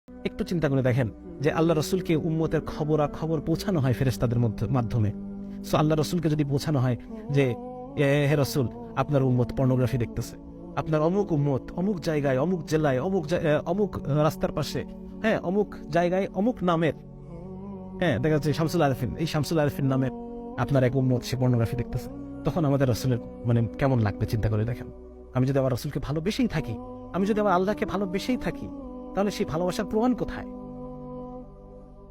একটু চিন্তা করে দেখেন যে আল্লাহ রসুলকে উম্মতের খবর পৌঁছানো হয় ফেরেশতাদের মাধ্যমে। সো আল্লাহ রসুলকে যদি পৌঁছানো হয় যে হে রসুল, আপনার উম্মত পর্নোগ্রাফি দেখতেছে, আপনার অমুক উম্মত অমুক জায়গায় অমুক জেলায় অমুক রাস্তার পাশে, হ্যাঁ অমুক জায়গায় অমুক নামের, হ্যাঁ দেখা যাচ্ছে শামসুল আরিফিন, এই শামসুল আরিফিন নামে আপনার এক উম্মত সে পর্নোগ্রাফি দেখতেছে, তখন আমাদের রসুলের মানে কেমন লাগবে চিন্তা করে দেখেন। আমি যদি আমার রসুলকে ভালোবেসেই থাকি, আমি যদি আমার আল্লাহকে ভালোবেসেই থাকি, তাহলে সেই ভালোবাসার প্রমাণ কোথায়?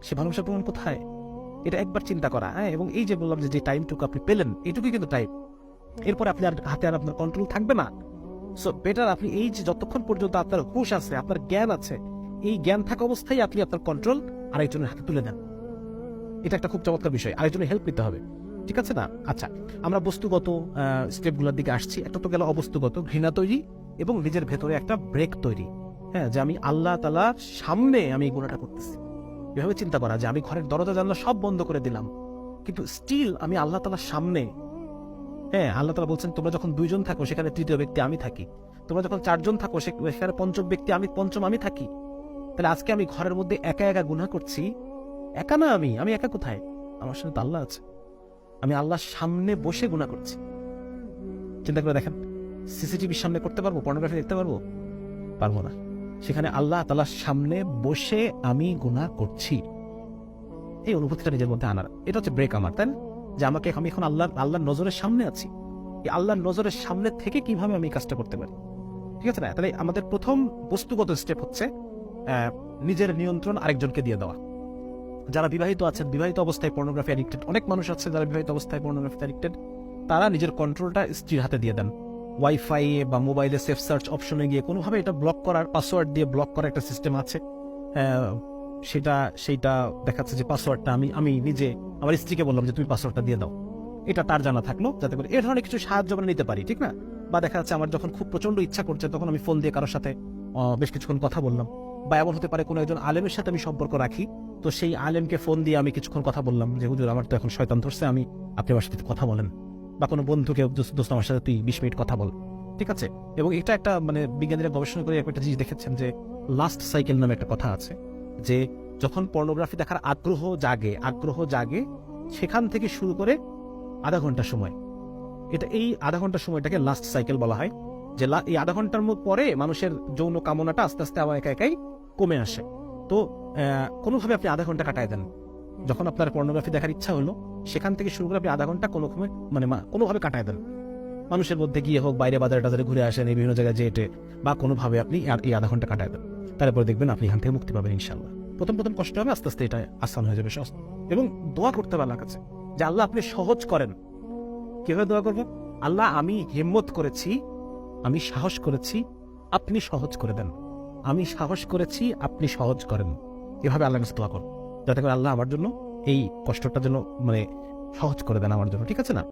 সে ভালোবাসার প্রমাণ কোথায়? এটা একবার চিন্তা করা। হ্যাঁ, এবং এই যে বললাম যে টাইমটুকু আপনি পেলেন, এইটুকুই কিন্তু টাইম, এরপরে আপনি হাতে আর আপনার কন্ট্রোল থাকবে না। সো বেটার আপনি এই যে যতক্ষণ পর্যন্ত আপনার হুঁশ আছে, আপনার জ্ঞান আছে, এই জ্ঞান থাকা অবস্থায় আপনি আপনার কন্ট্রোল আরেকজনের হাতে তুলে দেন। এটা একটা খুব চমৎকার বিষয়, আরেকজনের হেল্প নিতে হবে, ঠিক আছে না? আচ্ছা, আমরা বস্তুগত স্টেপগুলোর দিকে আসছি। একটা তো গেল অবস্তুগত ঘৃণা তৈরি এবং নিজের ভেতরে একটা ব্রেক তৈরি, হ্যাঁ, যে আমি আল্লাহ তাআলার সামনে আমি এই গুনাহটা করতেছি। এভাবে চিন্তা করা যে আমি ঘরের দরজা জানলা সব বন্ধ করে দিলাম, কিন্তু স্টিল আমি আল্লাহ তাআলার সামনে, হ্যাঁ আল্লাহ তাআলা বলছেন তোমরা যখন 2 জন থাকো সেখানে তৃতীয় ব্যক্তি আমি থাকি, তোমরা যখন 4 জন থাকো সেখানে পঞ্চম ব্যক্তি পঞ্চম আমি থাকি। তাহলে আজকে আমি ঘরের মধ্যে একা একা গুনাহ করছি, একা না, আমি একা কোথায়? আমার সাথে তো আল্লাহ আছে, আমি আল্লাহর সামনে বসে গুনাহ করছি। চিন্তা করে দেখেন, সিসিটিভির সামনে করতে পারবো? পর্নোগ্রাফি দেখতে পারবো? পারবো না। সেখানে আল্লাহ তাআলার সামনে বসে আমি গুনাহ করছি, এই অনুভূতিটা নিজের মধ্যে আনার, এটা হচ্ছে ব্রেক আমার, তাই না? যে আমি এখন আল্লাহর নজরের সামনে আছি, এই আল্লাহর নজরের সামনে থেকে কিভাবে আমি কাজটা করতে পারি, ঠিক আছে না? তাহলে আমাদের প্রথম বস্তুগত স্টেপ হচ্ছে নিজের নিয়ন্ত্রণ আরেকজনকে দিয়ে দেওয়া। যারা বিবাহিত আছেন, বিবাহিত অবস্থায় পর্নোগ্রাফি অ্যাডিক্টেড, অনেক মানুষ আছে যারা বিবাহিত অবস্থায় পর্নোগ্রাফি অ্যাডিক্টেড, তারা নিজের কন্ট্রোলটা স্ত্রীর হাতে দিয়ে দেন। ওয়াইফাই বা মোবাইলে সেফ সার্চ অপশনে গিয়ে কোনোভাবে এটা ব্লক করার, পাসওয়ার্ড দিয়ে ব্লক করার একটা সিস্টেম আছে। সেইটা দেখাচ্ছে যে পাসওয়ার্ডটা আমি নিজে আমার স্ত্রীকে বললাম যে তুমি পাসওয়ার্ডটা দিয়ে দাও, এটা তার জানা থাকলো, যাতে করে এ ধরনের কিছু সাহায্য আমরা নিতে পারি, ঠিক না? বা দেখা যাচ্ছে আমার যখন খুব প্রচন্ড ইচ্ছা করছে, তখন আমি ফোন দিয়ে কারোর সাথে বেশ কিছুক্ষণ কথা বললাম। বা এমন হতে পারে কোনো একজন আলেমের সাথে আমি সম্পর্ক রাখি, তো সেই আলেমকে ফোন দিয়ে আমি কিছুক্ষণ কথা বললাম যে হুজুর আমার তো এখন শয়তান ধরছে, আপনি আমার সাথে কথা বলেন। বা কোনো বন্ধুকে, দোস্ত আমার সাথে তুই 20 মিনিট কথা বল, ঠিক আছে? এবং এটা একটা মানে বিজ্ঞানীরা গবেষণা করে একটা জিনিস দেখেছেন যে লাস্ট সাইকেল নামে একটা কথা আছে, যে যখন পর্নোগ্রাফি দেখার আগ্রহ জাগে সেখান থেকে শুরু করে আধা ঘন্টা সময়, এই আধা ঘন্টা সময়টাকে লাস্ট সাইকেল বলা হয়। যে এই আধা ঘন্টার পরে মানুষের যৌন কামনাটা আস্তে আস্তে আবার একাই কমে আসে। তো কোনোভাবে আপনি আধা ঘন্টা কাটায় দেন, যখন আপনার পর্নোগ্রাফি দেখার ইচ্ছা হলো সেখান থেকে শুরু করে আপনি আধা ঘন্টা কোনোভাবে কাটায় দেন। মানুষের মধ্যে গিয়ে হোক, বাইরে বাজারে টাজারে ঘুরে আসেন, এই বিভিন্ন জায়গায় যেটে বা কোনোভাবে আপনি এই আধা ঘন্টা কাটায় দেন, তারপরে দেখবেন আপনি এখান থেকে মুক্তি পাবেন ইনশাল্লাহ। প্রথম কষ্ট হবে, আস্তে আস্তে এটা আসান হয়ে যাবে সহজ। এবং দোয়া করতে হবে আল্লাহর কাছে যে আল্লাহ আপনি সহজ করেন। কিভাবে দোয়া করবো? আল্লাহ আমি হিম্মত করেছি, আমি সাহস করেছি, আপনি সহজ করে দেন। আমি সাহস করেছি, আপনি সহজ করেন। এভাবে আল্লাহর কাছে দোয়া করুন, যাতে করে আল্লাহ আমার জন্য এই কষ্টটা যেন মানে সহজ করে দেন আমার জন্য, ঠিক আছে না?